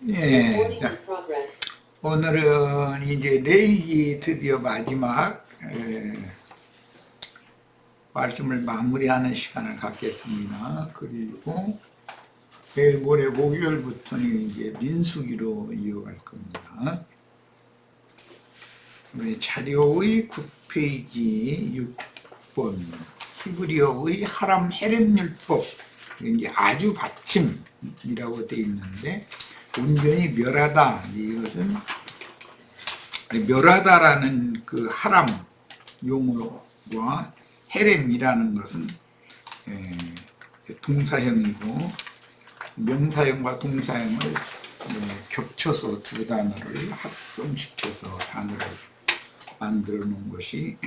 예, 자, 오늘은 이제 레이기 드디어 마지막 말씀을 마무리하는 시간을 갖겠습니다. 그리고 내일 모레 목요일부터는 이제 민수기로 이어갈 겁니다. 우리 자료의 9페이지 6번 히브리어의 하람 헤렘 율법, 이게 아주 받침이라고 되어 있는데 온전히 멸하다, 이것은 멸하다라는 그 하람 용어와 헤렘이라는 것은 동사형이고 명사형과 동사형을 겹쳐서 두 단어를 합성시켜서 단어를 만들어 놓은 것이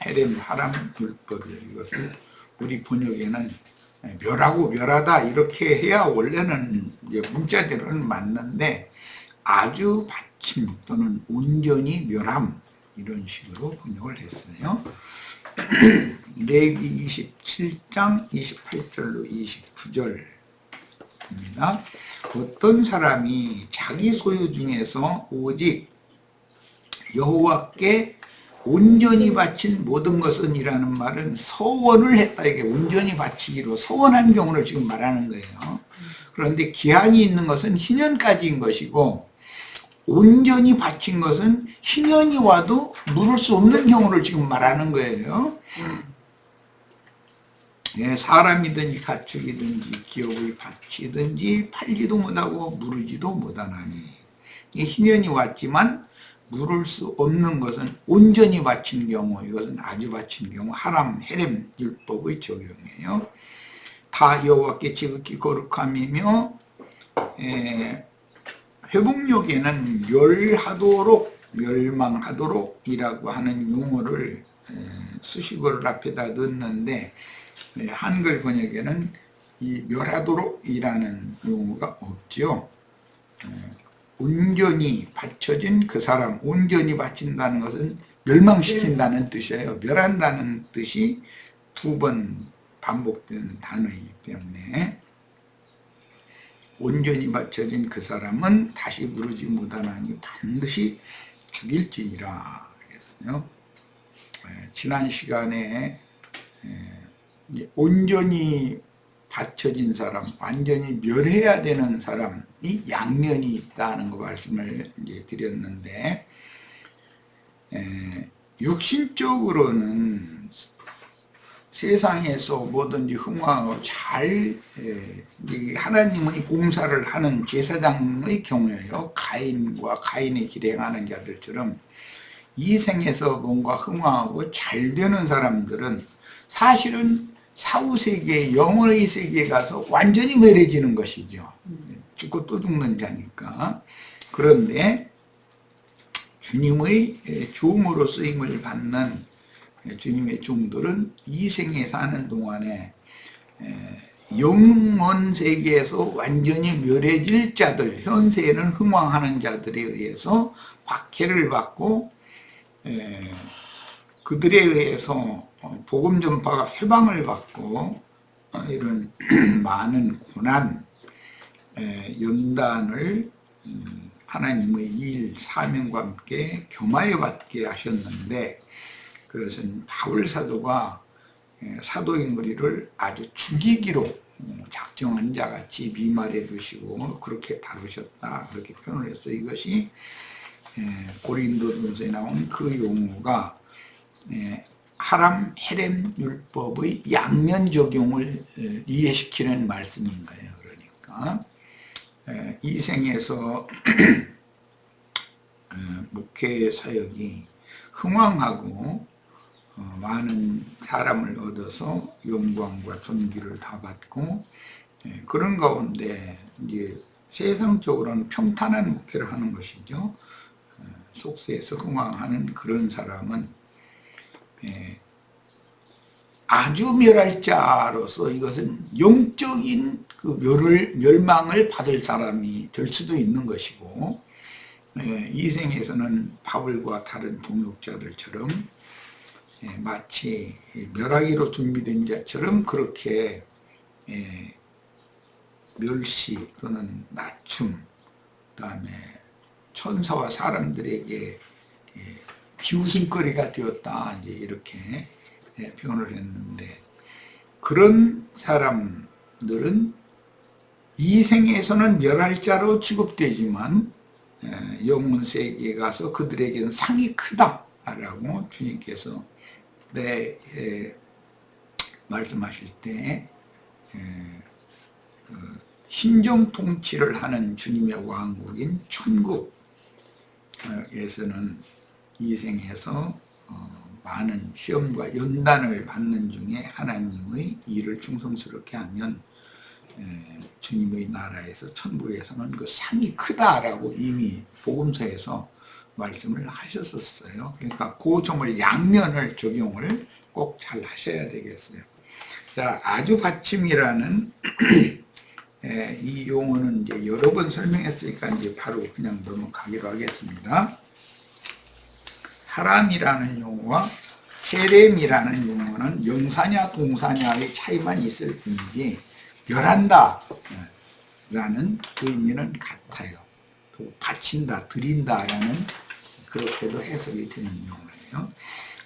헤렘 하람 율법이에요. 이것을 우리 번역에는 멸하고 멸하다 이렇게 해야 원래는 문자대로는 맞는데 아주 받침 또는 온전히 멸함 이런 식으로 번역을 했어요. 레위기 27장 28절로 29절입니다. 어떤 사람이 자기 소유 중에서 오직 여호와께 온전히 바친 모든 것은 이라는 말은 서원을 했다. 이게 온전히 바치기로 서원한 경우를 지금 말하는 거예요. 그런데 기한이 있는 것은 희년까지인 것이고 온전히 바친 것은 희년이 와도 물을 수 없는 경우를 지금 말하는 거예요. 사람이든지 가축이든지 기업의 밭이든지 팔지도 못하고 무르지도 못하나니 희년이 왔지만 물을 수 없는 것은 온전히 바친 경우, 이것은 아주 바친 경우 하람 헤렘 율법의 적용이에요. 다 여호와께 지극히 거룩함이며 회복력에는 멸하도록 멸망하도록 이라고 하는 용어를 수식어를 앞에다 넣는데 한글 번역에는 이 멸하도록 이라는 용어가 없죠. 온전히 바쳐진 그 사람, 온전히 바친다는 것은 멸망시킨다는 뜻이에요. 멸한다는 뜻이 두 번 반복된 단어이기 때문에 온전히 바쳐진 그 사람은 다시 무르지 못하나니 반드시 죽일지니라 그랬어요. 지난 시간에 온전히 바쳐진 사람, 완전히 멸해야 되는 사람이 양면이 있다는 거 말씀을 이제 드렸는데, 육신적으로는 세상에서 뭐든지 흥왕하고 잘 하나님의 봉사를 하는 제사장의 경우에요. 가인과 가인의 길행하는 자들처럼 이 생에서 뭔가 흥왕하고 잘 되는 사람들은 사실은 사후세계, 영혼의 세계에 가서 완전히 멸해지는 것이죠. 죽고 또 죽는 자니까. 그런데 주님의 종으로 쓰임을 받는 주님의 종들은 이 생에 사는 동안에 영원 세계에서 완전히 멸해질 자들, 현세에는 흥왕하는 자들에 의해서 박해를 받고 그들에 의해서 복음 전파가 회방을 받고 이런 많은 고난, 연단을 하나님의 일, 사명과 함께 겸하여 받게 하셨는데 그것은 바울 사도가 사도인 우리를 아주 죽이기로 작정한 자같이 비말해 두시고 그렇게 다루셨다. 그렇게 표현을 했어요. 이것이 고린도전서에 나온 그 용어가 하람 헤렘 율법의 양면 적용을 이해시키는 말씀인 거예요. 그러니까 이 생에서 목회 사역이 흥왕하고 많은 사람을 얻어서 영광과 존귀를 다 받고 그런 가운데 이제 세상적으로는 평탄한 목회를 하는 것이죠. 속세에서 흥왕하는 그런 사람은 아주 멸할 자로서 이것은 영적인 그 멸망을 받을 사람이 될 수도 있는 것이고 이 생에서는 바울과 다른 동역자들처럼 마치 멸하기로 준비된 자처럼 그렇게 멸시 또는 낮춤 그다음에 천사와 사람들에게 비웃음거리가 되었다, 이제 이렇게 표현을 했는데, 그런 사람들은 이 생에서는 멸할자로 취급되지만 영혼 세계에 가서 그들에게는 상이 크다라고 주님께서 말씀하실 때 신정 통치를 하는 주님의 왕국인 천국에서는 이 생에서 많은 시험과 연단을 받는 중에 하나님의 일을 충성스럽게 하면 주님의 나라에서 천국에서는 그 상이 크다라고 이미 복음서에서 말씀을 하셨었어요. 그러니까 그 점을 양면을 적용을 꼭 잘 하셔야 되겠어요. 자, 아주 받침이라는 이 용어는 이제 여러 번 설명했으니까 이제 바로 그냥 넘어가기로 하겠습니다. 하람이라는 용어와 헤렘이라는 용어는 명사냐 동사냐의 차이만 있을 뿐이지 멸한다 라는 의미는 같아요. 또 바친다, 드린다 라는 그렇게도 해석이 되는 용어예요.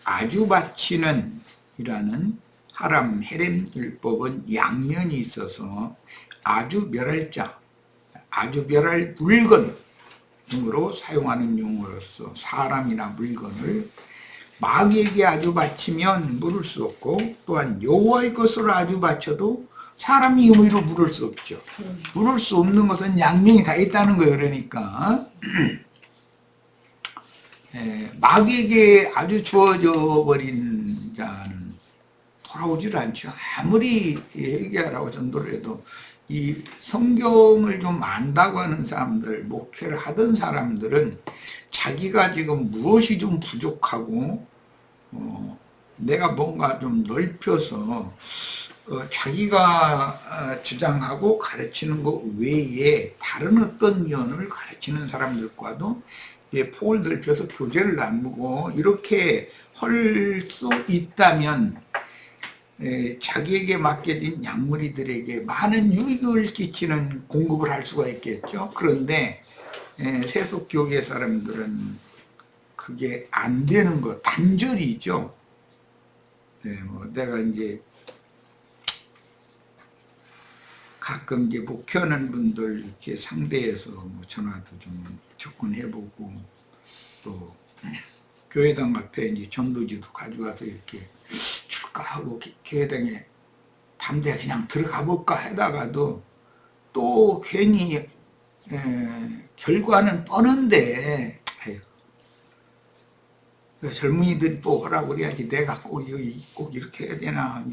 아주 바치는 이라는 하람 헤렘 율법은 양면이 있어서 아주 멸할 자, 아주 멸할 물건 등으로 사용하는 용어로서 사람이나 물건을 마귀에게 아주 바치면 물을 수 없고, 또한 여호와의 것으로 아주 바쳐도 사람이 의무로 물을 수 없죠. 물을 수 없는 것은 양면이 다 있다는 거예요. 그러니까 마귀에게 아주 주어져 버린 자는 돌아오질 않죠. 아무리 얘기하라고 전도를 해도 이 성경을 좀 안다고 하는 사람들, 목회를 하던 사람들은 자기가 지금 무엇이 좀 부족하고 내가 뭔가 좀 넓혀서 자기가 주장하고 가르치는 것 외에 다른 어떤 면을 가르치는 사람들과도 폭을 넓혀서 교제를 나누고 이렇게 할 수 있다면 자기에게 맡겨진 양무리들에게 많은 유익을 끼치는 공급을 할 수가 있겠죠. 그런데 세속교계 사람들은 그게 안 되는 거 단절이죠. 내가 이제 가끔 이제 목회하는 분들 이렇게 상대해서 전화도 좀 접근해보고, 또 교회당 앞에 이제 전도지도 가져와서 이렇게 줄까 하고 교회당에 담대 그냥 들어가 볼까 하다가도 또 괜히 결과는 뻔한데, 젊은이들이 또 하라고 그래야지 내가 꼭 이렇게 해야 되나,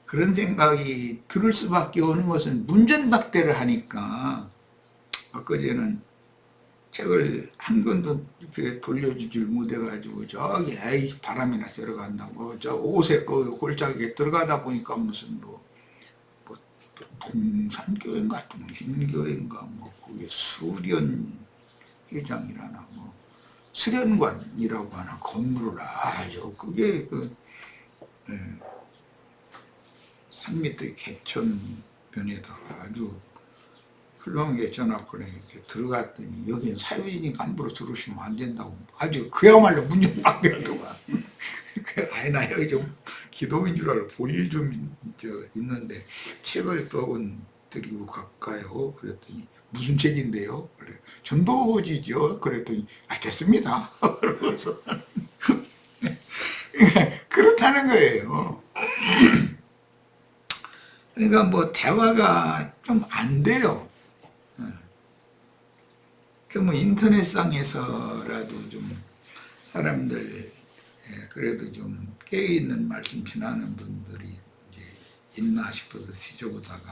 그런 생각이 들을 수밖에 없는 것은 문전박대를 하니까. 엊그제는 책을 한 권도 이렇게 돌려주질 못해가지고 저기 에이 바람이나 쐬러 간다고 저 옷에 그 골짜기에 들어가다 보니까 무슨 뭐 동산교회인가 동신교회인가 그게 수련회장이라나 수련관이라고 하는 건물을 아주 그게 산 밑에 개천변에다가 아주 훌륭하게 전학원에 이렇게 들어갔더니 여기는 사회인이 함부로 들어오시면 안 된다고 아주 그야말로 문전박대하더만. 아니 나 여기 좀 기도인 줄 알고 볼 일 좀 있는데 책을 떠온 드리고 갈까요? 그랬더니 무슨 책인데요? 그래 전도지죠. 그랬더니 됐습니다. 그러면서 그렇다는 거예요. 그러니까 대화가 좀 안 돼요. 인터넷상에서라도 좀 사람들 그래도 좀 깨어있는 말씀 전하는 분들이 이제 있나 싶어서 지져보다가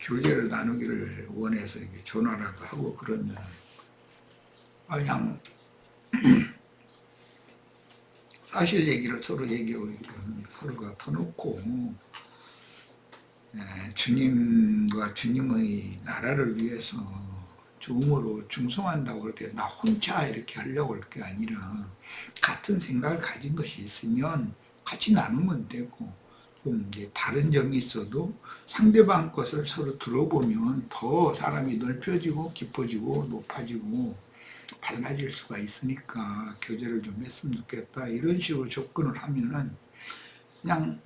교제를 나누기를 원해서 이렇게 전화라도 하고 그러면 그냥 사실 얘기를 서로 얘기하고 이렇게 서로가 터놓고 주님과 주님의 나라를 위해서 중으로 충성한다고 할 때 나 혼자 이렇게 하려고 할 게 아니라 같은 생각을 가진 것이 있으면 같이 나누면 되고, 조금 이제 다른 점이 있어도 상대방 것을 서로 들어보면 더 사람이 넓혀지고 깊어지고 높아지고 달라질 수가 있으니까 교제를 좀 했으면 좋겠다. 이런 식으로 접근을 하면은 그냥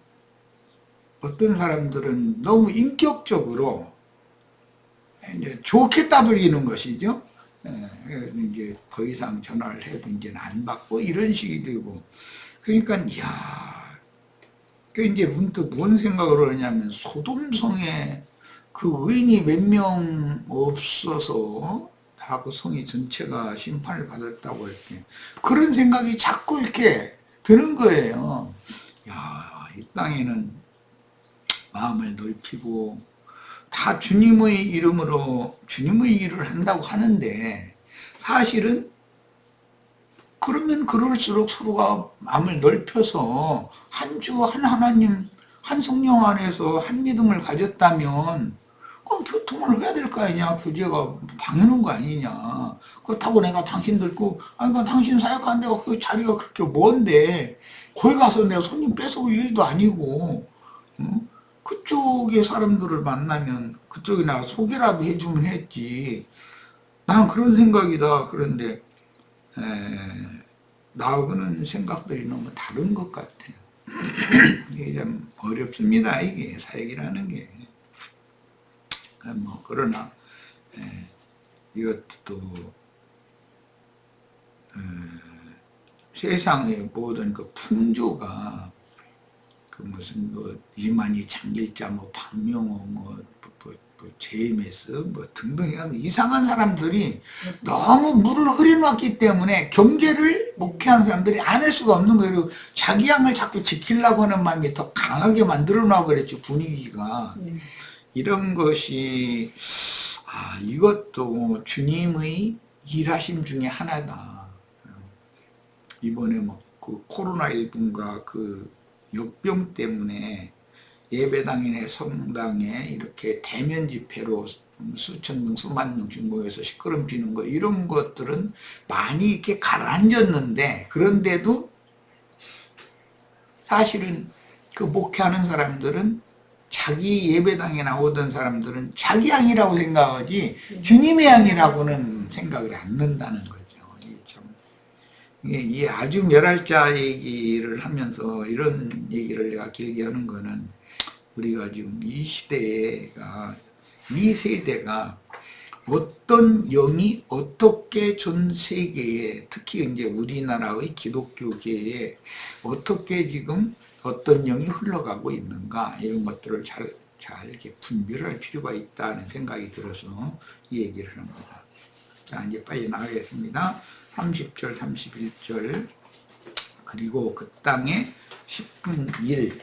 어떤 사람들은 너무 인격적으로 이제 좋게 따돌리는 것이죠. 그래서 이제 더 이상 전화를 해도 이제는 안 받고 이런 식이 되고, 그러니까 이야, 그 이제 문득 뭔 생각을 하냐면 소돔성에 그 의인이 몇 명 없어서 하고 성이 전체가 심판을 받았다고 할 때 그런 생각이 자꾸 이렇게 드는 거예요. 야, 이 땅에는 마음을 넓히고 다 주님의 이름으로 주님의 일을 한다고 하는데 사실은 그러면 그럴수록 서로가 마음을 넓혀서 한 주 한 하나님 한 성령 안에서 한 믿음을 가졌다면 그럼 교통을 해야 될 거 아니냐. 교제가 당연한 거 아니냐. 그렇다고 내가 당신들 아니 당신 사역하는 데가 그 자리가 그렇게 먼데 거기 가서 내가 손님 뺏어올 일도 아니고, 응? 그쪽의 사람들을 만나면 그쪽이나 소개라도 해주면 했지. 난 그런 생각이다. 그런데 나하고는 생각들이 너무 다른 것 같아요. 이게 좀 어렵습니다. 이게 사역이라는 게. 뭐 그러나 이것도 세상의 모든 그 풍조가 그 무슨 뭐 이만희 장길자 뭐 박명호 뭐 제이메스 뭐 등등 이상한 사람들이 너무 물을 흐려놨기 때문에 경계를 목회하는 사람들이 안 할 수가 없는 거예요. 그리고 자기 양을 자꾸 지키려고 하는 마음이 더 강하게 만들어 놔버렸죠, 분위기가. 이런 것이 이것도 주님의 일하심 중에 하나다. 이번에 뭐 그 코로나19인가 그 역병 때문에 예배당이나 성당에 이렇게 대면 집회로 수천 명, 수만 명씩 모여서 시끄럼피는 거, 이런 것들은 많이 이렇게 가라앉았는데, 그런데도 사실은 그 목회하는 사람들은 자기 예배당에 나오던 사람들은 자기 양이라고 생각하지 주님의 양이라고는 생각을 안 한다는 거죠. 이 아주 멸할자 얘기를 하면서 이런 얘기를 내가 길게 하는 거는, 우리가 지금 이 시대가, 이 세대가 어떤 영이 어떻게 전 세계에, 특히 이제 우리나라의 기독교계에 어떻게 지금 어떤 영이 흘러가고 있는가, 이런 것들을 잘 이렇게 분별할 필요가 있다는 생각이 들어서 이 얘기를 하는 거다. 자, 이제 빨리 나가겠습니다. 30절, 31절. 그리고 그 땅에 10분 1,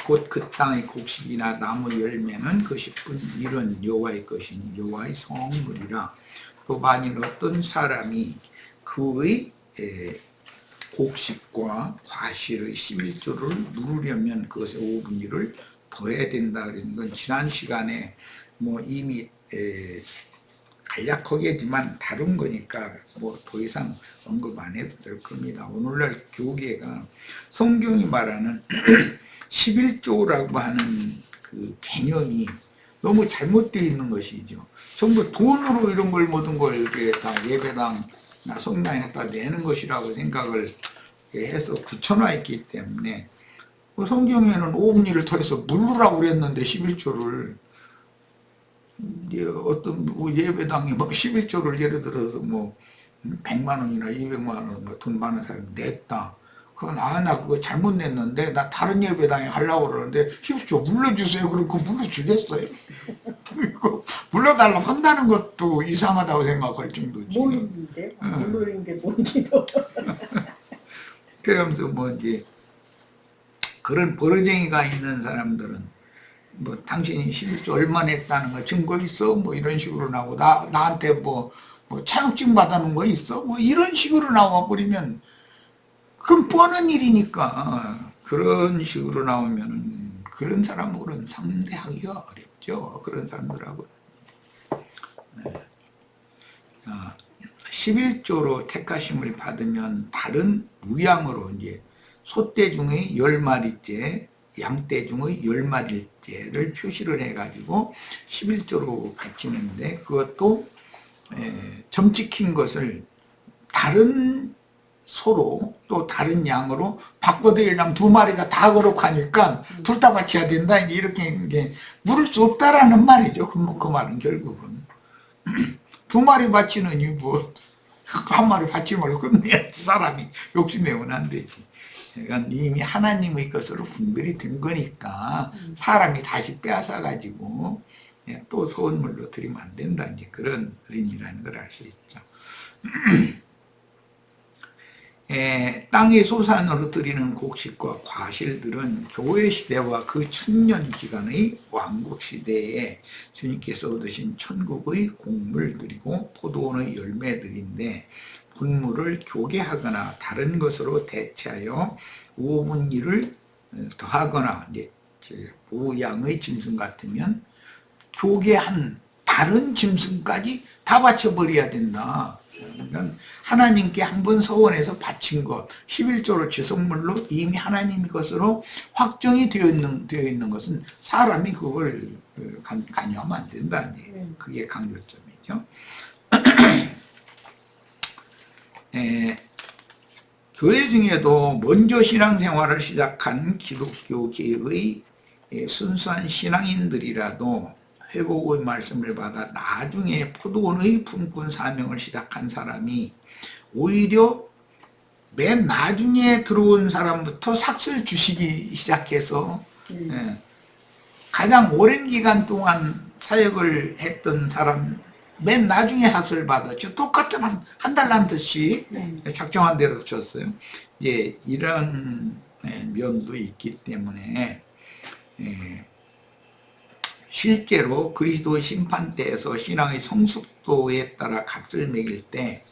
곧 그 땅의 곡식이나 나무 열매는 그 10분 1은 여호와의 것이니 여호와의 성물이라. 또 만일 어떤 사람이 그의 곡식과 과실의 11조를 물으려면 그것에 5분 1을 더해야 된다. 그러는 건 지난 시간에 뭐 이미 간략하게지만 다룬 거니까 뭐 더 이상 언급 안 해도 될 겁니다. 오늘날 교계가 성경이 말하는 11조라고 하는 그 개념이 너무 잘못되어 있는 것이죠. 전부 돈으로 이런 걸 모든 걸 다 예배당이나 성당에 다 내는 것이라고 생각을 해서 굳혀놔 있기 때문에, 성경에는 5분 1을 더해서 물으라고 그랬는데 11조를 이제 어떤 예배당에 뭐 11조를 예를 들어서 뭐 100만 원이나 200만 원 뭐 돈 많은 사람이 냈다. 그건 나 그거 잘못 냈는데 나 다른 예배당에 하려고 그러는데 11조 물러주세요. 그럼 그거 물러주겠어요? 그리고 물러달라고 한다는 것도 이상하다고 생각할 정도지. 모르는데 모르는 게 뭔지도. 그러면서 뭐 이제 그런 버러쟁이가 있는 사람들은 뭐 당신이 11조 얼마 냈다는 거 증거 있어? 뭐 이런 식으로 나오고, 나한테 뭐 차용증 받아놓은 거 있어? 뭐 이런 식으로 나와 버리면 그건 뻔한 일이니까. 그런 식으로 나오면은 그런 사람하고는 상대하기가 어렵죠. 그런 사람들하고는. 11조로 택하심을 받으면 다른 무양으로 이제 소떼 중에 10마리째 양떼 중의 10마리째를 표시를 해가지고 11조로 바치는데, 그것도 점 찍힌 것을 다른 소로 또 다른 양으로 바꿔드리려면 2마리가 다 거룩하니까 둘 다 바쳐야 된다, 이렇게 이게 물을 수 없다라는 말이죠. 그 말은 결국은 2마리 바치는 이유 뭐, 1마리 바치면 끝내야지. 사람이 욕심내면 안 되지. 그러니까 이미 하나님의 것으로 분별이 된 거니까 사람이 다시 빼앗아 가지고 또 소원물로 드리면 안 된다, 이제 그런 의미라는 걸 알 수 있죠. 땅의 소산으로 드리는 곡식과 과실들은 교회 시대와 그 천년 기간의 왕국 시대에 주님께서 얻으신 천국의 곡물들이고 포도원의 열매들인데, 본물을 교개하거나 다른 것으로 대체하여 우분기를 더하거나, 이제 우양의 짐승 같으면 교개한 다른 짐승까지 다 바쳐버려야 된다. 그러니까 하나님께 한번 서원해서 바친 것, 11조로 지성물로 이미 하나님의 것으로 확정이 되어 있는 것은 사람이 그걸 간여하면 안 된다. 그게 강조점이죠. 교회 중에도 먼저 신앙생활을 시작한 기독교계의 순수한 신앙인들이라도 회복의 말씀을 받아 나중에 포도원의 품꾼 사명을 시작한 사람이 오히려 맨 나중에 들어온 사람부터 삭슬 주시기 시작해서 가장 오랜 기간 동안 사역을 했던 사람 맨 나중에 삭슬을 받았죠. 똑같은 한 달 남듯이 작정한 대로 줬어요. 이제 이런 면도 있기 때문에 실제로 그리스도의 심판대에서 신앙의 성숙도에 따라 값을 매길 때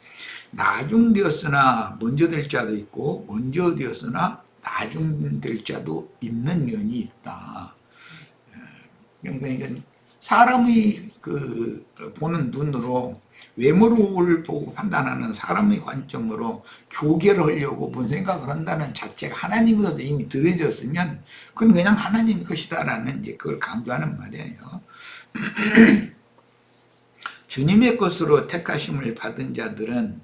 나중되었으나 먼저 될 자도 있고 먼저 되었으나 나중될 자도 있는 면이 있다. 그러니까 사람의 그 보는 눈으로 외모를 보고 판단하는 사람의 관점으로 교계를 하려고 뭔 생각을 한다는 자체가 하나님으로서 이미 들어졌으면 그건 그냥 하나님의 것이다라는 이제 그걸 강조하는 말이에요. 주님의 것으로 택하심을 받은 자들은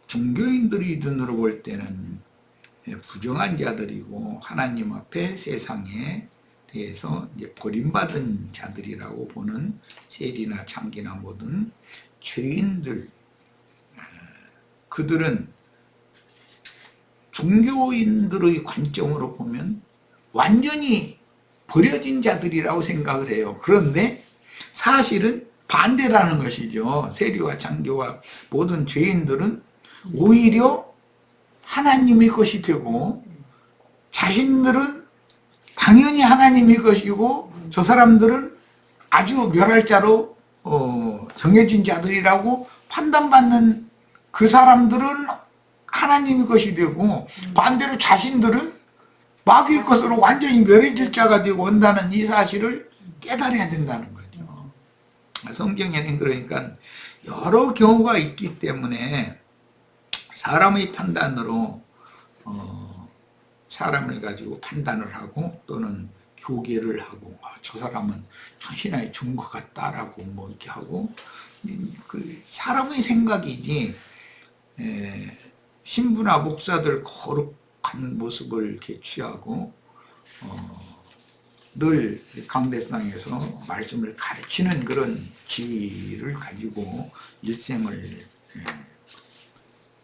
종교인들의 눈으로 볼 때는 부정한 자들이고 하나님 앞에 세상에 대해서 이제 버림받은 자들이라고 보는 세리나 창기나 모든 죄인들, 그들은 종교인들의 관점으로 보면 완전히 버려진 자들이라고 생각을 해요. 그런데 사실은 반대라는 것이죠. 세리와 창기와 모든 죄인들은 오히려 하나님의 것이 되고 자신들은 당연히 하나님의 것이고 저 사람들은 아주 멸할 자로 정해진 자들이라고 판단받는 그 사람들은 하나님의 것이 되고, 반대로 자신들은 마귀의 것으로 완전히 멸해질 자가 되고 온다는 이 사실을 깨달아야 된다는 거죠. 성경에는 그러니까 여러 경우가 있기 때문에 사람의 판단으로 사람을 가지고 판단을 하고 또는 교계를 하고, 저 사람은 신앙이 좋은 것 같다라고 뭐 이렇게 하고, 그 사람의 생각이지 신부나 목사들 거룩한 모습을 이렇게 취하고 늘 강대상에서 말씀을 가르치는 그런 지위를 가지고 일생을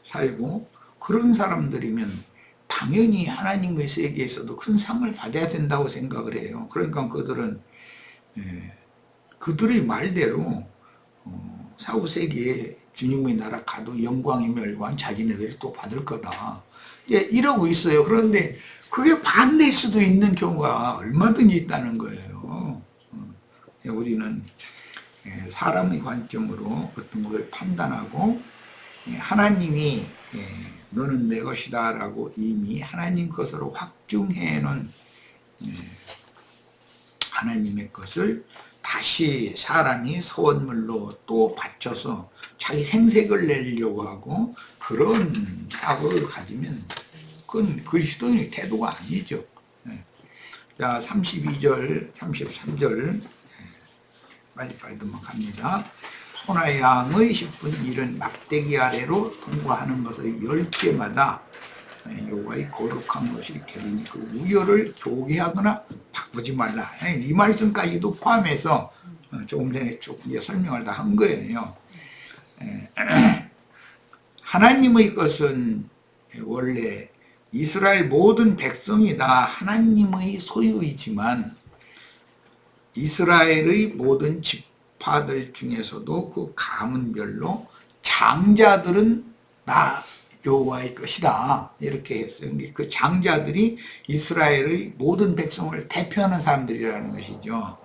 살고 그런 사람들이면 당연히 하나님의 세계에서도 큰 상을 받아야 된다고 생각을 해요. 그러니까 그들은 그들의 말대로 사후세계에 주님의 나라 가도 영광의 멸관 자기네들이 또 받을 거다, 이제 이러고 있어요. 그런데 그게 반대일 수도 있는 경우가 얼마든지 있다는 거예요. 우리는 사람의 관점으로 어떤 걸 판단하고 하나님이 너는 내 것이다 라고 이미 하나님 것으로 확증해 놓은 하나님의 것을 다시 사람이 소원물로 또 바쳐서 자기 생색을 내려고 하고 그런 사고를 가지면 그건 그리스도인의 태도가 아니죠. 자, 32절, 33절 빨리빨리 넘어갑니다. 소나 양의 10분 일은 막대기 아래로 통과하는 것을 10개마다 여호와의 거룩한 것이 되니 그 우열을 교개하거나 바꾸지 말라. 이 말씀까지도 포함해서 조금 전에 쭉 설명을 다 한 거예요. 하나님의 것은 원래 이스라엘 모든 백성이 다 하나님의 소유이지만 이스라엘의 모든 지파들 중에서도 그 가문별로 장자들은 다 여호와의 것이다 이렇게 했어요. 그 장자들이 이스라엘의 모든 백성을 대표하는 사람들이라는 것이죠.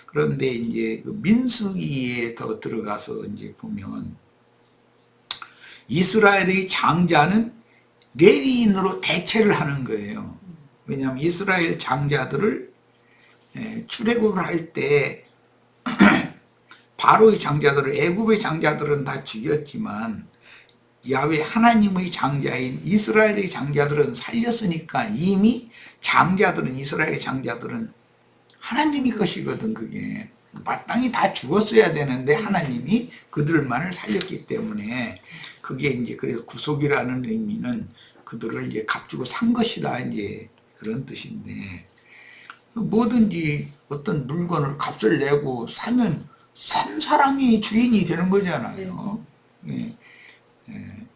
그런데 이제 그 민수기에 더 들어가서 이제 보면 이스라엘의 장자는 레위인으로 대체를 하는 거예요. 왜냐하면 이스라엘 장자들을 출애굽을 할 때 바로의 장자들을 애굽의 장자들은 다 죽였지만 야훼 하나님의 장자인 이스라엘의 장자들은 살렸으니까 이미 장자들은 이스라엘 장자들은 하나님의 것이거든. 그게 마땅히 다 죽었어야 되는데 하나님이 그들만을 살렸기 때문에 그게 이제 그래서 구속이라는 의미는 그들을 이제 값주고 산 것이다 이제 그런 뜻인데 뭐든지 어떤 물건을 값을 내고 사면 산 사람이 주인이 되는 거잖아요.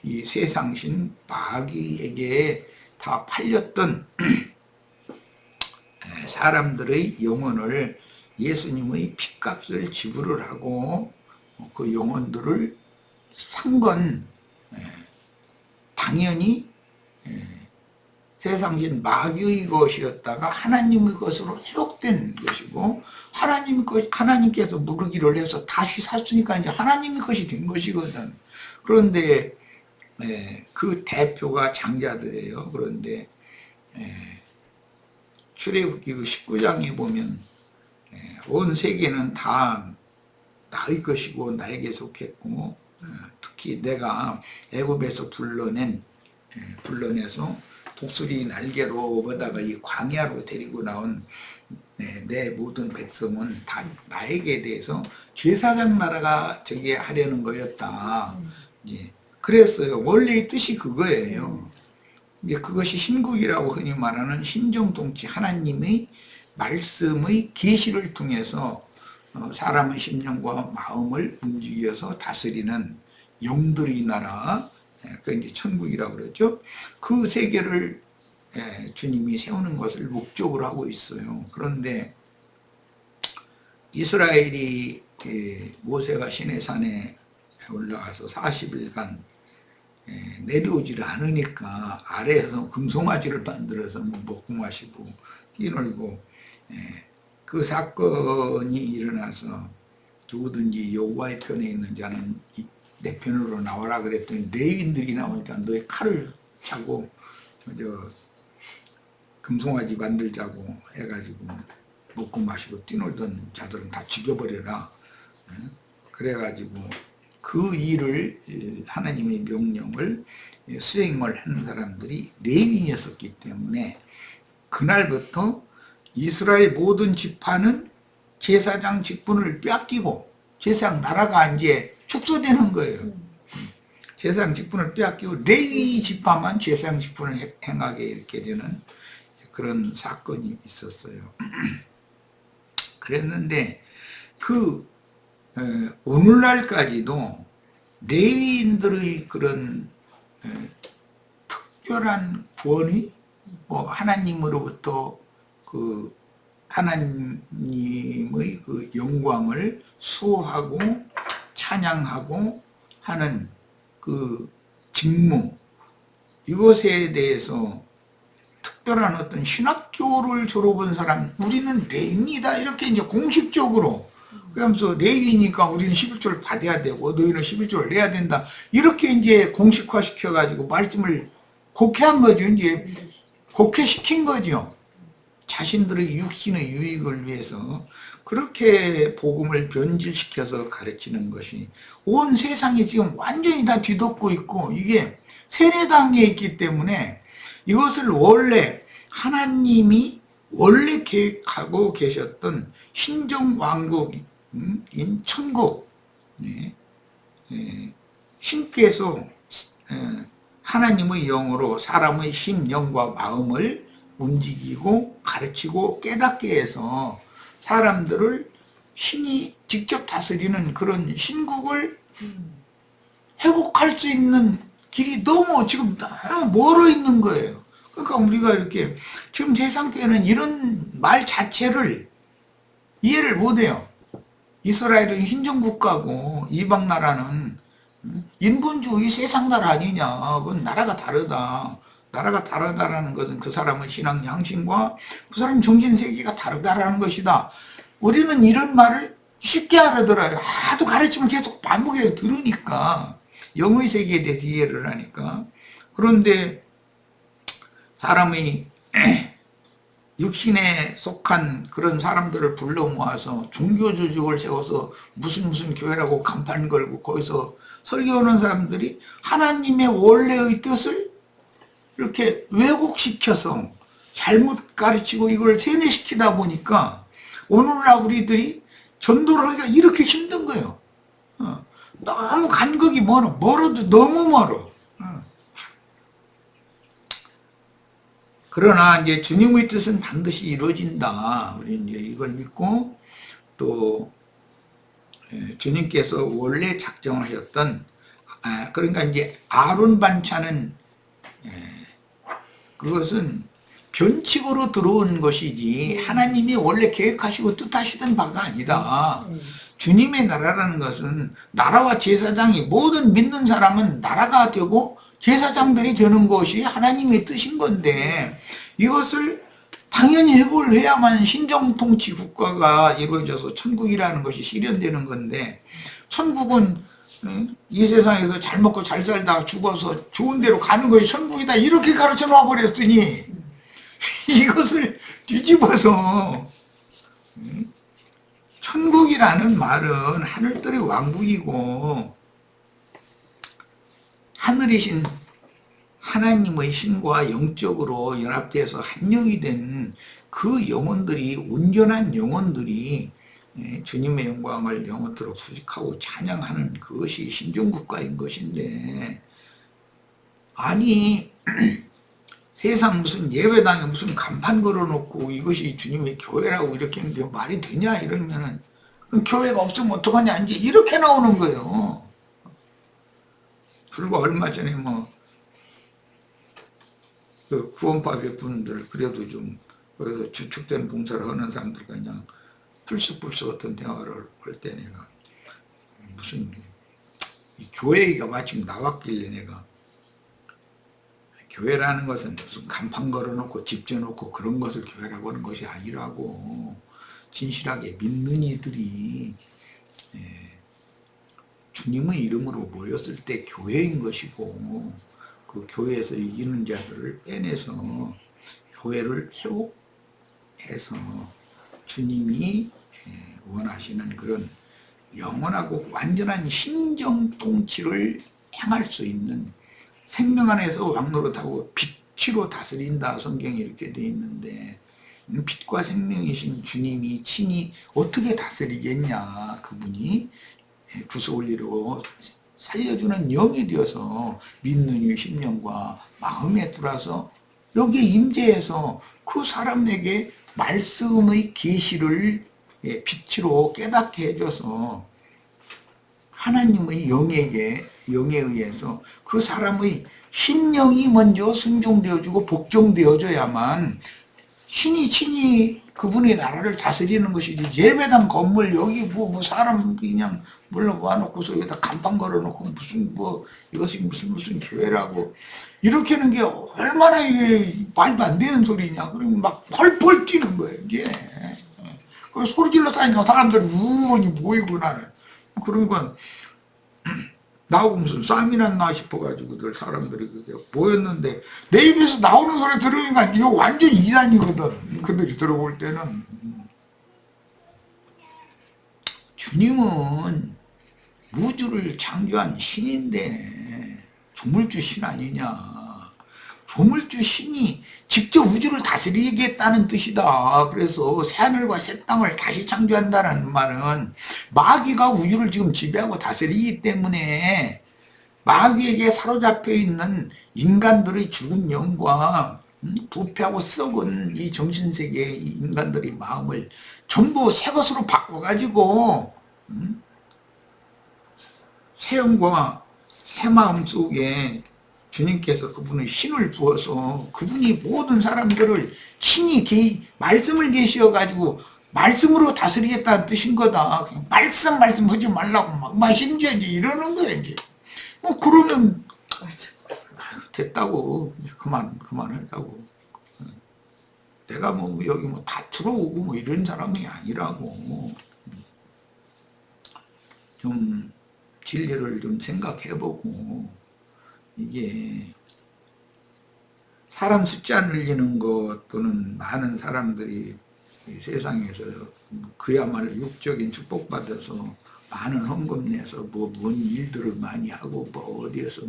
이 세상신 마귀에게 다 팔렸던 사람들의 영혼을 예수님의 핏값을 지불을 하고 그 영혼들을 산 건 당연히 세상신 마귀의 것이었다가 하나님의 것으로 회복된 것이고 하나님께서 무르기를 해서 다시 샀으니까 이제 하나님의 것이 된 것이거든. 그런데 그 대표가 장자들이에요. 그런데 출애굽기 19장에 보면 온 세계는 다 나의 것이고 나에게 속했고 특히 내가 애굽에서 불러내서 독수리 날개로 보다가 이 광야로 데리고 나온 내 모든 백성은 다 나에게 대해서 제사장 나라가 되게 하려는 거였다. 그랬어요. 원래의 뜻이 그거예요. 이제 그것이 신국이라고 흔히 말하는 신정통치 하나님의 말씀의 계시를 통해서 사람의 심령과 마음을 움직여서 다스리는 영들의 나라, 그 이제 천국이라고 그러죠. 그 세계를 주님이 세우는 것을 목적으로 하고 있어요. 그런데 이스라엘이 모세가 시내산에 올라가서 40일간 내려오지를 않으니까 아래에서 금송아지를 만들어서 먹고 마시고 뛰놀고 그 사건이 일어나서 누구든지 여호와의 편에 있는 자는 내 편으로 나와라 그랬더니 레위인들이 나오니까 너의 칼을 차고 금송아지 만들자고 해가지고 먹고 마시고 뛰놀던 자들은 다 죽여버려라. 그래가지고 그 일을 하나님의 명령을 수행을 하는 사람들이 레위인이었기 때문에 그날부터 이스라엘 모든 지파는 제사장 직분을 빼앗기고 제사장 나라가 이제 축소되는 거예요. 제사장 직분을 빼앗기고 레위 지파만 제사장 직분을 행하게 이렇게 되는 그런 사건이 있었어요. 그랬는데 오늘날까지도 레위인들의 그런 특별한 구원이 하나님으로부터 그 하나님의 그 영광을 수호하고 찬양하고 하는 그 직무, 이것에 대해서 특별한 어떤 신학교를 졸업한 사람, 우리는 레위인이다 이렇게 이제 공식적으로 그러면서 레위니까 우리는 11조를 받아야 되고 너희는 11조를 내야 된다 이렇게 이제 공식화 시켜가지고 말씀을 곡해한 거죠. 이제 곡해시킨 거죠. 자신들의 육신의 유익을 위해서 그렇게 복음을 변질시켜서 가르치는 것이 온 세상이 지금 완전히 다 뒤덮고 있고 이게 세례당에 있기 때문에 이것을 원래 하나님이 원래 계획하고 계셨던 신정왕국인 천국, 신께서 하나님의 영으로 사람의 심, 영과 마음을 움직이고 가르치고 깨닫게 해서 사람들을 신이 직접 다스리는 그런 신국을 회복할 수 있는 길이 지금 너무 멀어 있는 거예요. 그러니까 우리가 이렇게 지금 세상교회는 이런 말 자체를 이해를 못해요. 이스라엘은 신정국가고 이방 나라는 인본주의 세상 나라 아니냐. 그건 나라가 다르다. 나라가 다르다라는 것은 그 사람의 신앙 양심과 그 사람 정신세계가 다르다라는 것이다. 우리는 이런 말을 쉽게 알아들어요. 하도 가르치면 계속 반복해서 들으니까. 영의 세계에 대해서 이해를 하니까. 그런데 사람의 육신에 속한 그런 사람들을 불러 모아서 종교 조직을 세워서 무슨 교회라고 간판 걸고 거기서 설교하는 사람들이 하나님의 원래의 뜻을 이렇게 왜곡시켜서 잘못 가르치고 이걸 세뇌시키다 보니까 오늘날 우리들이 전도를 하기가 이렇게 힘든 거예요. 너무 간극이 멀어도 너무 멀어. 그러나 이제 주님의 뜻은 반드시 이루어진다. 우리 이제 이걸 믿고 또 주님께서 원래 작정하셨던 그러니까 이제 아론 반차는 그것은 변칙으로 들어온 것이지 하나님이 원래 계획하시고 뜻하시던 바가 아니다. 주님의 나라라는 것은 나라와 제사장이 모든 믿는 사람은 나라가 되고 제사장들이 되는 것이 하나님의 뜻인 건데 이것을 당연히 해야만 신정통치 국가가 이루어져서 천국이라는 것이 실현되는 건데 천국은 이 세상에서 잘 먹고 잘 살다가 죽어서 좋은 데로 가는 것이 천국이다 이렇게 가르쳐 놔버렸더니 이것을 뒤집어서 천국이라는 말은 하늘들의 왕국이고 하늘이신 하나님의 신과 영적으로 연합돼서 한 영이 된 그 영혼들이 온전한 영혼들이 주님의 영광을 영원토록 수직하고 찬양하는 그것이 신정국가인 것인데 아니 세상 무슨 예배당에 무슨 간판 걸어놓고 이것이 주님의 교회라고 이렇게 하는 게 말이 되냐 이러면은 교회가 없으면 어떡하냐 이제 이렇게 나오는 거예요. 불과 얼마 전에 그 구원파괴 분들 그래도 좀 거기서 주축된 봉사를 하는 사람들과 그냥 풀썩풀썩 어떤 대화를 할 때 내가 무슨 교회 얘기가 마침 나왔길래 내가 교회라는 것은 무슨 간판 걸어놓고 집 지어놓고 그런 것을 교회라고 하는 것이 아니라고 진실하게 믿는 이들이 주님의 이름으로 모였을 때 교회인 것이고 그 교회에서 이기는 자들을 빼내서 교회를 회복해서 주님이 원하시는 그런 영원하고 완전한 신정통치를 행할 수 있는 생명 안에서 왕노릇하고 빛으로 다스린다 성경이 이렇게 돼 있는데 빛과 생명이신 주님이 친히 어떻게 다스리겠냐. 그분이 구속을 살려주는 영이 되어서 믿는 이 심령과 마음에 들어서 여기에 임재해서 그 사람에게 말씀의 계시를 빛으로 깨닫게 해줘서 하나님의 영에 의해서 그 사람의 심령이 먼저 순종되어지고 복종되어져야만 신이 친히 그분의 나라를 다스리는 것이지 예배당 건물 여기 뭐 사람 그냥 몰라놓고서 여기다 간판 걸어놓고 이것이 무슨 교회라고 이렇게 하는 게 얼마나 이게 말도 안 되는 소리냐. 그러면 막 펄펄 뛰는 거예요 이제. 그래서 소리 질러다니까 사람들이 우원히 모이고 나는 그러니까 나하고 무슨 싸움이 났나 싶어가지고들 사람들이 그게 모였는데 내 입에서 나오는 소리 들으니까 이거 완전 이단이거든. 그들이 들어볼 때는 주님은 우주를 창조한 신인데 주물주 신 아니냐. 조물주 신이 직접 우주를 다스리겠다는 뜻이다. 그래서 새하늘과 새 땅을 다시 창조한다는 말은 마귀가 우주를 지금 지배하고 다스리기 때문에 마귀에게 사로잡혀 있는 인간들의 죽은 영과 부패하고 썩은 이 정신세계의 인간들의 마음을 전부 새 것으로 바꿔가지고 새 영과 새 마음 속에 주님께서 그분의 신을 부어서 그분이 모든 사람들을 신이 말씀을 계시어가지고 말씀으로 다스리겠다는 뜻인 거다. 그냥 말씀 하지 말라고 막 심지어 이제 이러는 거야 이제. 그러면 됐다고 이제 그만하자고. 내가 뭐 여기 뭐 다투러 오고 뭐 이런 사람이 아니라고. 좀 진리를 좀 생각해보고, 이게 사람 숫자 늘리는 것 또는 많은 사람들이 이 세상에서 그야말로 육적인 축복받아서 많은 헌금 내서 뭔 일들을 많이 하고 어디에서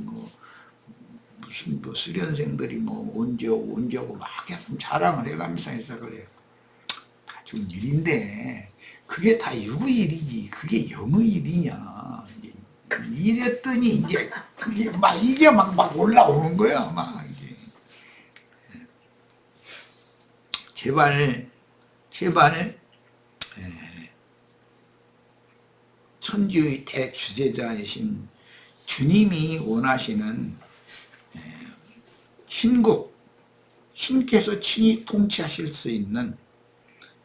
무슨 수련생들이 언제 오고 막 계속 자랑을 해가면서 해서 그래요. 다 좋은 일인데 그게 다 육의 일이지 그게 영의 일이냐 이랬더니 이제 이게 막 올라오는 거야 막 이제. 제발 천지의 대주제자이신 주님이 원하시는 신께서 친히 통치하실 수 있는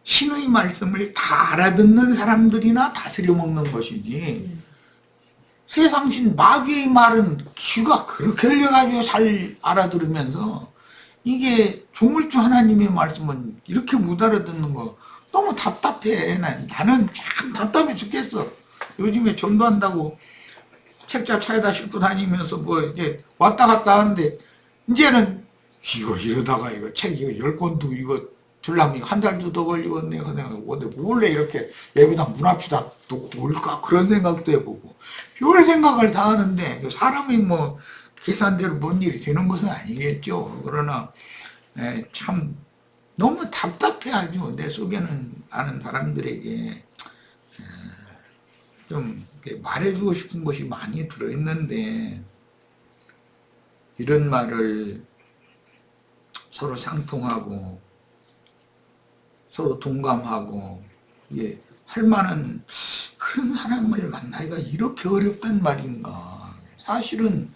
신의 말씀을 다 알아듣는 사람들이나 다스려 먹는 것이지, 세상신 마귀의 말은 귀가 그렇게 열려가지고 잘 알아들으면서 이게 조물주 하나님의 말씀은 이렇게 못 알아듣는 거 너무 답답해. 나는 참 답답해 죽겠어. 요즘에 전도한다고 책자 차에다 싣고 다니면서 이렇게 왔다 갔다 하는데, 이제는 이러다가 책 10권도 줄라면 한 달도 더 걸리겠네. 내가 원래 이렇게 예배당 문 앞에다 놓고 올까? 그런 생각도 해보고. 별 생각을 다 하는데, 사람이 계산대로 뭔 일이 되는 것은 아니겠죠. 그러나, 참, 너무 답답해하죠. 내 속에는 아는 사람들에게. 좀 말해주고 싶은 것이 많이 들어있는데, 이런 말을 서로 상통하고 서로 동감하고 이게 할 만한 그런 사람을 만나기가 이렇게 어렵단 말인가. 사실은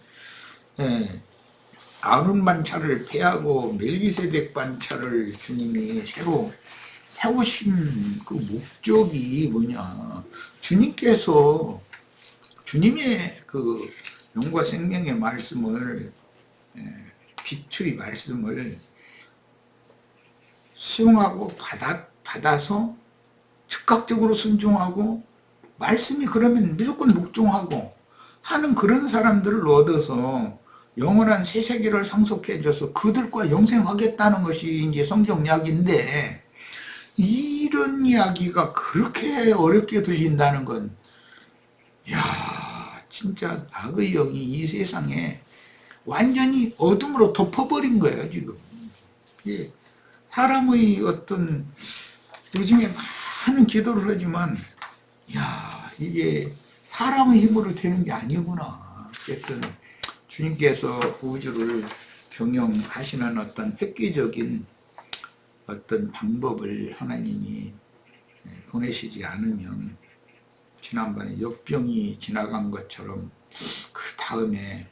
아론 반차를 폐하고 멜기세덱 반차를 주님이 새로 세우신 그 목적이 뭐냐. 주님께서 주님의 그 영과 생명의 말씀을, 빛의 말씀을 수용하고 받아서 즉각적으로 순종하고, 말씀이 그러면 무조건 묵종하고 하는 그런 사람들을 얻어서 영원한 새 세계를 상속해줘서 그들과 영생하겠다는 것이 이제 성경 이야기인데, 이런 이야기가 그렇게 어렵게 들린다는 건, 야, 진짜 악의 영이 이 세상에 완전히 어둠으로 덮어버린 거예요, 지금. 예. 사람의 어떤, 요즘에 많은 기도를 하지만, 야, 이게 사람의 힘으로 되는 게 아니구나. 어쨌든, 주님께서 우주를 경영하시는 어떤 획기적인 어떤 방법을 하나님이 보내시지 않으면, 지난번에 역병이 지나간 것처럼 그 다음에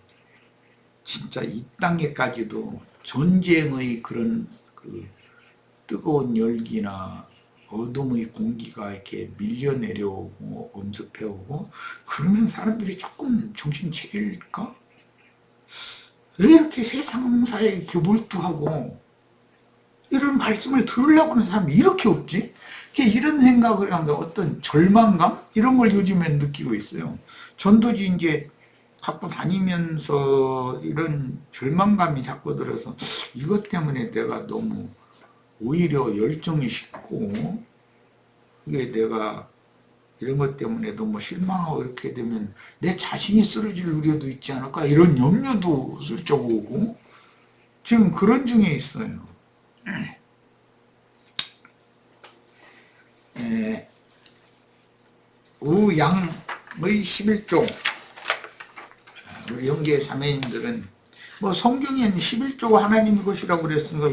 진짜 이 땅에까지도 전쟁의 그런 그 뜨거운 열기나 어둠의 공기가 이렇게 밀려 내려오고 엄습해오고, 그러면 사람들이 조금 정신 차릴까? 왜 이렇게 세상사에 이렇게 몰두하고 이런 말씀을 들으려고 하는 사람이 이렇게 없지? 이런 생각을 하면서 어떤 절망감? 이런 걸 요즘엔 느끼고 있어요. 전도지 이제 갖고 다니면서 이런 절망감이 자꾸 들어서, 이것 때문에 내가 너무 오히려 열정이 식고, 이게 내가 이런 것 때문에 너무 실망하고 이렇게 되면 내 자신이 쓰러질 우려도 있지 않을까? 이런 염려도 슬쩍 오고, 지금 그런 중에 있어요. 우양의 11조. 우리 형제 자매님들은 뭐 성경에는 11조가 하나님의 것이라고 그랬으니까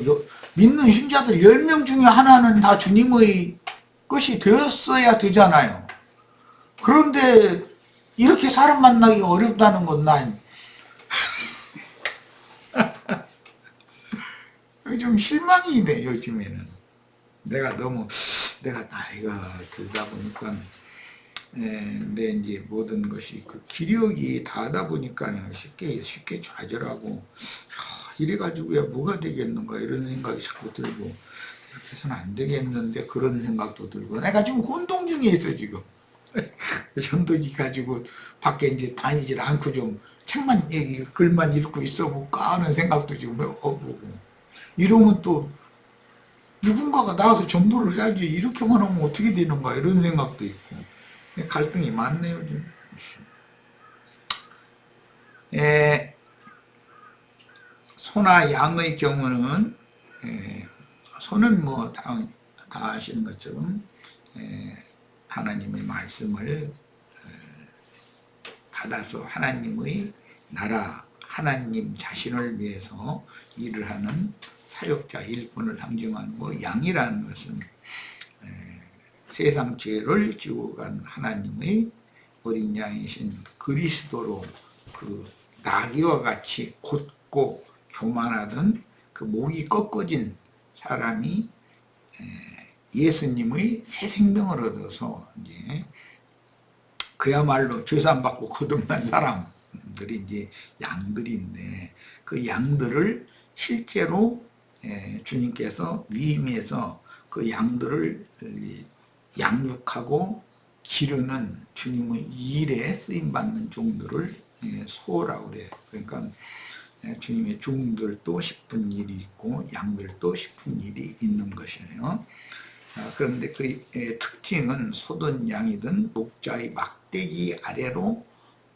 믿는 신자들 10명 중에 하나는 다 주님의 것이 되었어야 되잖아요. 그런데 이렇게 사람 만나기 어렵다는 건 난 좀 실망이 돼. 요즘에는 내가 나이가 들다 보니까 내 이제 모든 것이 그 기력이 다하다 보니까 쉽게 좌절하고 이래가지고야 뭐가 되겠는가 이런 생각이 자꾸 들고 이렇게 해서는 안 되겠는데 그런 생각도 들고 내가 지금 혼동 중에 있어 지금. 전도지 가지고 밖에 이제 다니질 않고 좀 책만 글만 읽고 있어 볼까 하는 생각도 지금 보고 이러면 또 누군가가 나와서 전도를 해야지 이렇게만 하면 어떻게 되는가 이런 생각도 있고 갈등이 많네요 좀. 소나 양의 경우는 소는 뭐 다 아시는 것처럼 하나님의 말씀을 받아서 하나님의 나라 하나님 자신을 위해서 일을 하는 사역자 일꾼을 상징하고 양이라는 것은 세상 죄를 지고 간 하나님의 어린 양이신 그리스도로 그 나귀와 같이 곧고 교만하던 그 목이 꺾어진 사람이 예수님의 새 생명을 얻어서 이제 그야말로 죄산받고 거듭난 사람들이 이제 양들인데 그 양들을 실제로 주님께서 위임해서 그 양들을 양육하고 기르는 주님의 일에 쓰임받는 종들을 소라고 그래요. 그러니까 주님의 종들도 싶은 일이 있고 양들도 싶은 일이 있는 것이에요. 그런데 그 특징은 소든 양이든 목자의 막대기 아래로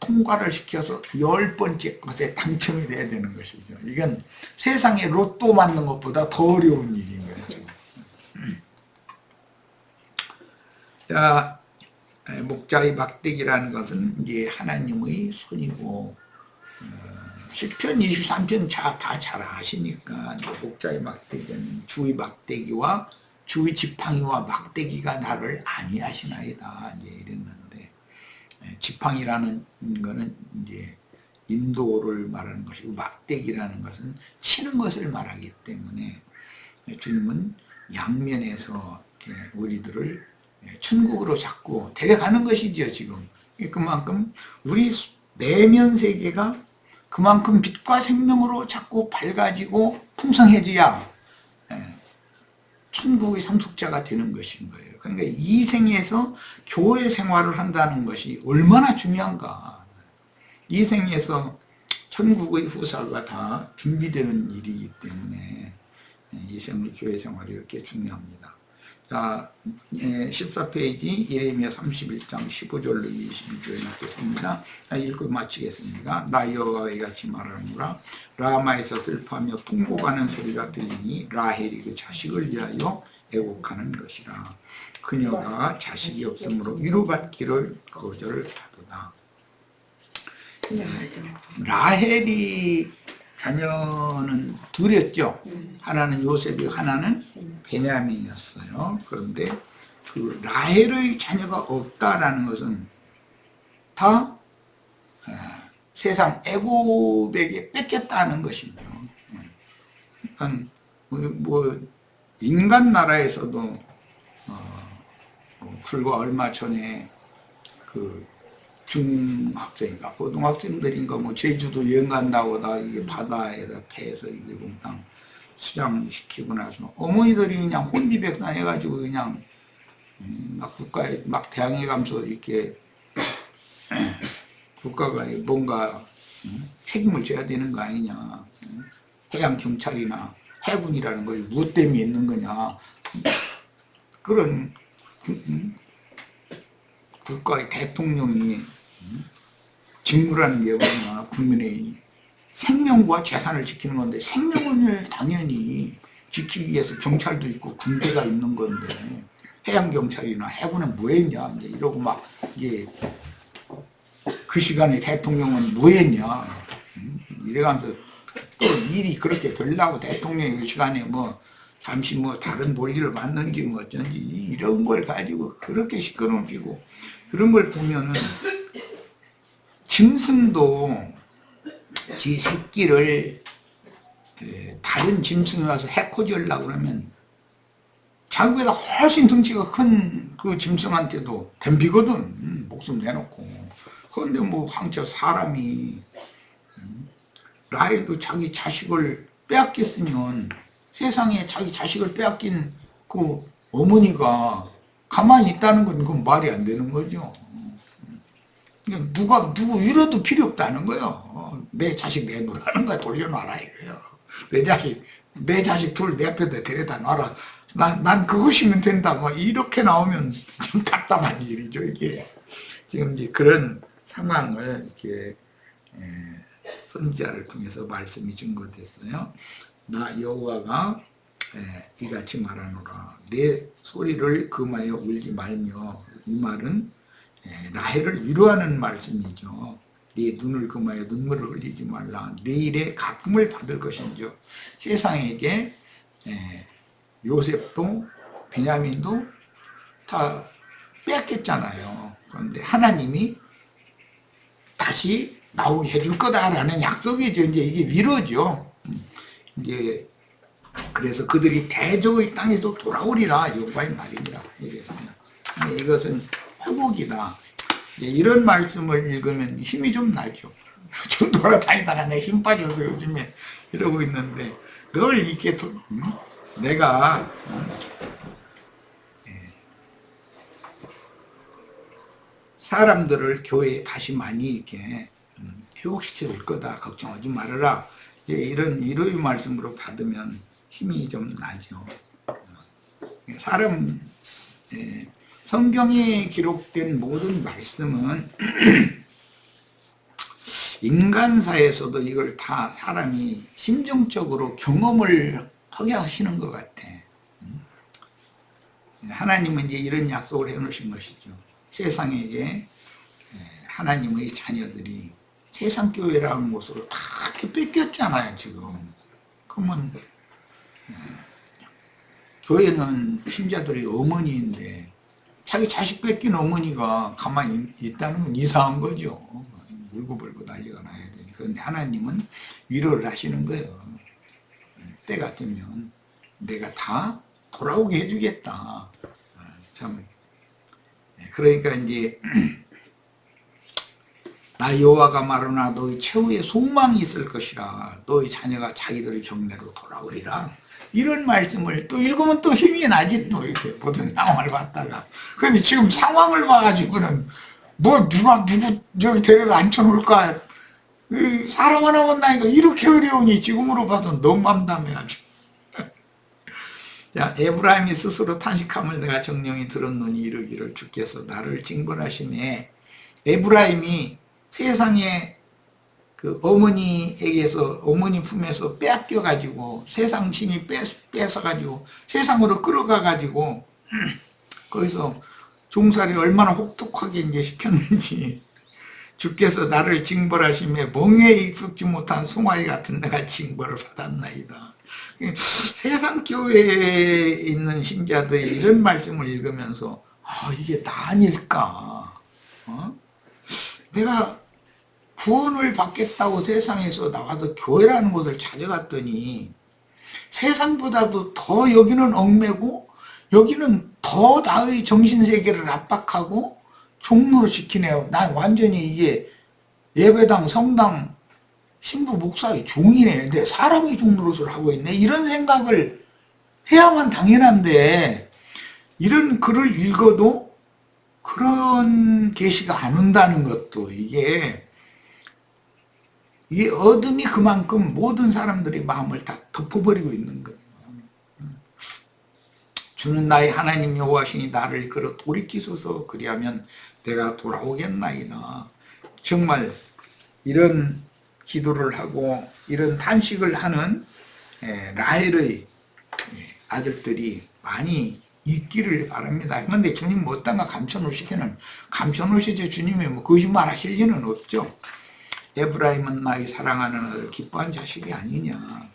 통과를 시켜서 10번째 것에 당첨이 돼야 되는 것이죠. 이건 세상에 로또 맞는 것보다 더 어려운 일인 거죠. 자, 목자의 막대기라는 것은 이제 하나님의 손이고 시편 23편 다 잘 아시니까 목자의 막대기는 주의 막대기와 주의 지팡이와 막대기가 나를 안위하시나이다 이제 이랬는데 지팡이라는 거는 이제 인도를 말하는 것이고 막대기라는 것은 치는 것을 말하기 때문에 주님은 양면에서 우리들을 천국으로 자꾸 데려가는 것이죠. 지금 그만큼 우리 내면 세계가 그만큼 빛과 생명으로 자꾸 밝아지고 풍성해져야 천국의 상속자가 되는 것인 거예요. 그러니까 이 생에서 교회 생활을 한다는 것이 얼마나 중요한가. 이 생에서 천국의 후사가 다 준비되는 일이기 때문에 이 생의 교회 생활이 이렇게 중요합니다. 자, 14페이지 예레미야 31장 15절로 22절에 읽겠습니다. 읽고 마치겠습니다. 나 여호와가 이같이 말하노라. 라마에서 슬퍼하며 통곡하는 소리가 들리니 라헬이 그 자식을 위하여 애곡하는 것이라. 그녀가 자식이 없으므로 위로받기를 거절하도다. 라헬이 자녀는 둘이었죠. 하나는 요셉이고 하나는 베냐민이었어요. 그런데 그 라헬의 자녀가 없다라는 것은 다 세상 애굽에게 뺏겼다는 것이죠. 그러니까 뭐 인간 나라에서도 불과 얼마 전에 그 중학생인가 고등학생들인가 뭐 제주도 여행 간다고 다 이게 바다에다 패서 이게 그냥 수장시키고 나서 어머니들이 그냥 혼비백산 해가지고 그냥 막 국가에 막 대항해가면서 이렇게 국가가 뭔가 책임을 져야 되는 거 아니냐. 해양 경찰이나 해군이라는 것이 무엇 때문에 있는 거냐. 그런 국가의 대통령이 직무라는 게 뭐냐. 국민의 생명과 재산을 지키는 건데 생명을 당연히 지키기 위해서 경찰도 있고 군대가 있는 건데 해양경찰이나 해군은 뭐 했냐 이제 이러고 막 이제 그 시간에 대통령은 뭐 했냐 이래가면서 또 일이 그렇게 되려고 대통령이 그 시간에 뭐 잠시 뭐 다른 볼일을 봤는지 뭐 어쩐지 이런 걸 가지고 그렇게 시끄러우시고 그런 걸 보면은 짐승도 지 새끼를 다른 짐승이 와서 해코지 하려고 그러면 자기보다 훨씬 덩치가 큰 그 짐승한테도 덤비거든 목숨 내놓고. 그런데 뭐 황저 사람이 라헬도 자기 자식을 빼앗겼으면 세상에 자기 자식을 빼앗긴 그 어머니가 가만히 있다는 건 그건 말이 안 되는 거죠. 누구 위로도 필요 없다는 거예요. 내 자식 내놓으라는 거야. 돌려놔라 이거예요. 내 자식 둘 내 앞에다 데려다 놔라. 난 그것이면 된다. 뭐 이렇게 나오면 좀 답답한 일이죠 이게. 지금 이제 그런 상황을 이렇게 선지자를 통해서 말씀이 증거됐어요. 나 여호와가 이같이 말하노라. 내 소리를 금하여 울지 말며. 이 말은 라헬을 위로하는 말씀이죠. 네 눈을 금하여 눈물을 흘리지 말라. 내일의 갚음을 받을 것인지요. 세상에게 요셉도 베냐민도 다 뺏겼잖아요. 그런데 하나님이 다시 나오게 해줄 거다라는 약속이죠. 이제 이게 위로죠. 이제 그래서 그들이 대적의 땅에서 돌아오리라 여호와의 말이니라 이랬어요. 이것은 회복이다. 이런 말씀을 읽으면 힘이 좀 나죠. 좀 돌아다니다가 내 힘 빠져서 요즘에 이러고 있는데 늘 이렇게 내가 사람들을 교회에 다시 많이 이렇게 회복시켜 줄 거다. 걱정하지 말아라. 이런 위로의 말씀으로 받으면 힘이 좀 나죠. 성경에 기록된 모든 말씀은 인간사에서도 이걸 다 사람이 심정적으로 경험을 하게 하시는 것 같아. 하나님은 이제 이런 약속을 해놓으신 것이죠. 세상에게 하나님의 자녀들이 세상 교회라는 곳으로 다 이렇게 뺏겼잖아요, 지금. 그러면 교회는 신자들의 어머니인데 자기 자식 뺏긴 어머니가 가만히 있다는 건 이상한 거죠. 울고불고 난리가 나야 되니까. 그런데 하나님은 위로를 하시는 거예요. 때가 되면 내가 다 돌아오게 해주겠다. 참. 그러니까 이제 나 여호와가 말하나 너희 최후의 소망이 있을 것이라. 너희 자녀가 자기들의 경내로 돌아오리라. 이런 말씀을 또 읽으면 또 힘이 나지. 또 이렇게 모든 상황을 봤다가. 그런데 지금 상황을 봐가지고는 뭐 누구 여기 데려다 앉혀놓을까. 사람 하나 만나니까 이렇게 어려우니 지금으로 봐도 너무 암담해가지고. 자, 에브라임이 스스로 탄식함을 내가 정령이 들었노니 이르기를 주께서 나를 징벌하시네. 에브라임이 세상에 그 어머니에게서 어머니 품에서 빼앗겨가지고 세상 신이 뺏어가지고 세상으로 끌어가가지고 거기서 종살이 얼마나 혹독하게 이제 시켰는지 주께서 나를 징벌하시며 멍에에 익숙지 못한 송아지 같은 내가 징벌을 받았나이다. 세상 교회에 있는 신자들이 이런 말씀을 읽으면서 이게 나 아닐까? 내가 구원을 받겠다고 세상에서 나와서 교회라는 곳을 찾아갔더니 세상보다도 더 여기는 얽매고 여기는 더 나의 정신세계를 압박하고 종로로 시키네요. 난 완전히 이게 예배당, 성당, 신부, 목사의 종이네. 근데 사람의 종노릇을 하고 있네. 이런 생각을 해야만 당연한데 이런 글을 읽어도 그런 계시가 안 온다는 것도 이게 어둠이 그만큼 모든 사람들의 마음을 다 덮어버리고 있는 거예요. 주는 나의 하나님 여호와시니 나를 이끌어 돌이키소서. 그리하면 내가 돌아오겠나이다. 정말 이런 기도를 하고 이런 탄식을 하는 라헬의 아들들이 많이 있기를 바랍니다. 그런데 주님 뭐 어떤가 감춰놓으시기는 감춰놓으시죠. 주님이 뭐 거짓말 하실 리는 없죠. 에브라임은 나의 사랑하는 아들 기뻐한 자식이 아니냐.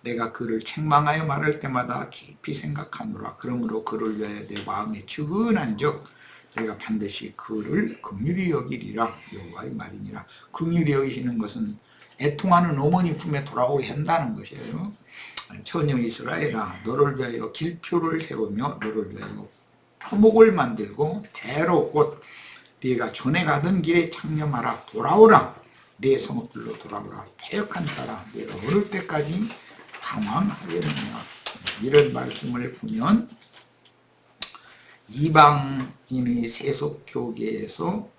내가 그를 책망하여 말할 때마다 깊이 생각하노라. 그러므로 그를 위하여 내 마음에 측은한즉 내가 반드시 그를 긍휼히 여기리라. 여호와의 말이니라. 긍휼히 여기시는 것은 애통하는 어머니 품에 돌아오게 한다는 것이에요. 처녀 이스라엘아, 너를 위하여 길표를 세우며 너를 위하여 표목을 만들고 대로 곧 네가 전에 가던 길에 창념하라. 돌아오라. 네 성읍들로 돌아오라. 패역한 자라, 내가 어느 때까지 방황하겠느냐. 이런 말씀을 보면 이방인의 세속교계에서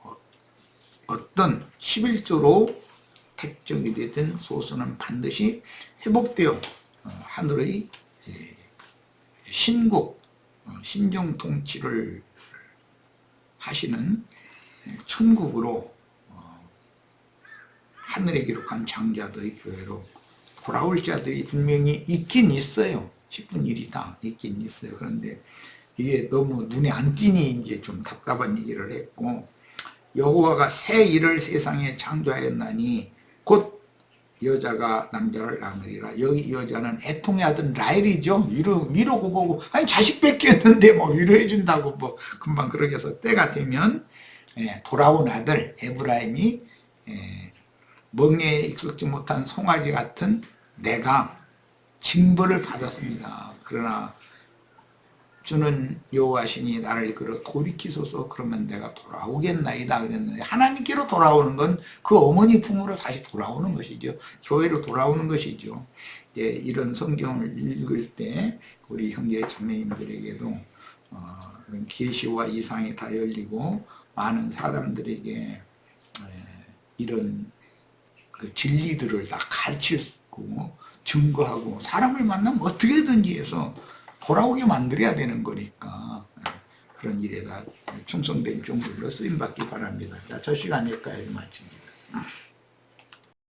어떤 11조로 획정이 되든 소수는 반드시 회복되어 하늘의 신국, 신정 통치를 하시는 천국으로 하늘에 기록한 장자들의 교회로 돌아올 자들이 분명히 있긴 있어요. 10분 일이다 있긴 있어요. 그런데 이게 너무 눈에 안 띄니 이제 좀 답답한 얘기를 했고, 여호와가 새 일을 세상에 창조하였나니 곧 여자가 남자를 낳으리라. 여기 이 여자는 애통의 아들 라헬이죠. 위로고 보고, 아니 자식 뺏겼는데 뭐 위로해 준다고 뭐 금방 그러게 해서 때가 되면 돌아온 아들 에브라임이 멍에에 익숙지 못한 송아지 같은 내가 징벌을 받았습니다. 그러나 주는 여호와시니 나를 이끌어 돌이키소서. 그러면 내가 돌아오겠나이다 그랬는데, 하나님께로 돌아오는 건 그 어머니 품으로 다시 돌아오는 것이죠. 교회로 돌아오는 것이죠. 이런 성경을 읽을 때 우리 형제 자매님들에게도 이런 계시와 이상이 다 열리고 많은 사람들에게 이런 그 진리들을 다 가르치고 증거하고, 사람을 만나면 어떻게든지 해서 돌아오게 만들어야 되는 거니까 그런 일에다 충성된 종들로 쓰임받기 바랍니다. 자, 저 시간 여기까지 마칩니다.